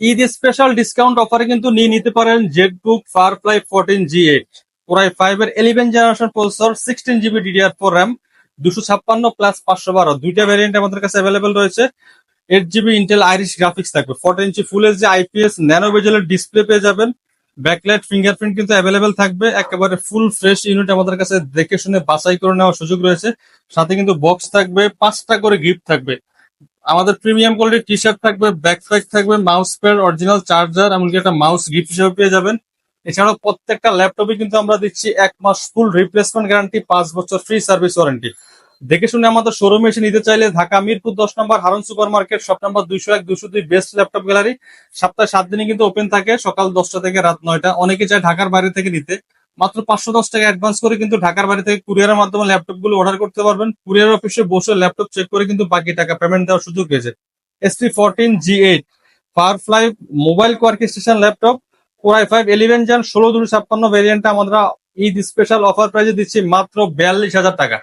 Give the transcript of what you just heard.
Eid special discount অফারে কিন্তু নিয়ে নিতে পারেন জেটবুক ফায়ারফ্লাই 14 G8 কোরাই 5 এর 11 generation processor 16 GB DDR4 RAM 256 plus 512 দুইটা ভ্যারিয়েন্ট আমাদের কাছে অ্যাভেলেবল রয়েছে। 8 GB ইন্টেল আইরিশ গ্রাফিক্স থাকবে, 14 inch full HD IPS nano বেজেলের ডিসপ্লে পেয়ে যাবেন। ব্যাকলাইট ফিঙ্গারপ্রিন্ট কিন্তু অ্যাভেলেবেল থাকবে, একেবারে ফুল ফ্রেশ ইউনিট আমাদের কাছে দেখে শুনে বাছাই করে নেওয়ার সুযোগ রয়েছে। সাথে কিন্তু বক্স থাকবে, 5টা করে গিফট থাকবে। আমাদের প্রিমিয়াম কোয়ালিটির টি শার্ট থাকবে, ব্যাকপ্যাক থাকবে, মাউস প্যাড, অরিজিনাল চার্জার, এমনকি একটা মাউস গিফট হিসেবে পেয়ে যাবেন। এছাড়াও প্রত্যেকটা ল্যাপটপে কিন্তু আমরা দিচ্ছি 1 মাস ফুল রিপ্লেসমেন্ট গ্যারান্টি, 5 বছর ফ্রি সার্ভিস ওয়ারেন্টি। দেখে শুনে আমাদের শোরুমে এসে নিতে চাইলে Dhaka Mirpur 10 number Harun super market, shop number 201 202 best laptop gallery. সপ্তাহে 7 দিনই কিন্তু ওপেন থাকে, সকাল 10টা থেকে রাত 9টা। অনেকে চায় ঢাকার বাইরে থেকে নিতে, মাত্র 510 টাকা অ্যাডভান্স করে কিন্তু ঢাকার বাইরে থেকে কুরিয়ারের মাধ্যমে ল্যাপটপ গুলো অর্ডার করতে পারবেন। কুরিয়ার অফিসে বসে ল্যাপটপ চেক করে কিন্তু বাকি টাকা পেমেন্ট দেওয়ার সুযোগ রয়েছে। SP14 G8 Firefly mobile Quark station laptop core i 5 11 gen 16 256 variant আমরা ঈদ স্পেশাল অফার প্রাইজে দিচ্ছি মাত্র 42,000 টাকা।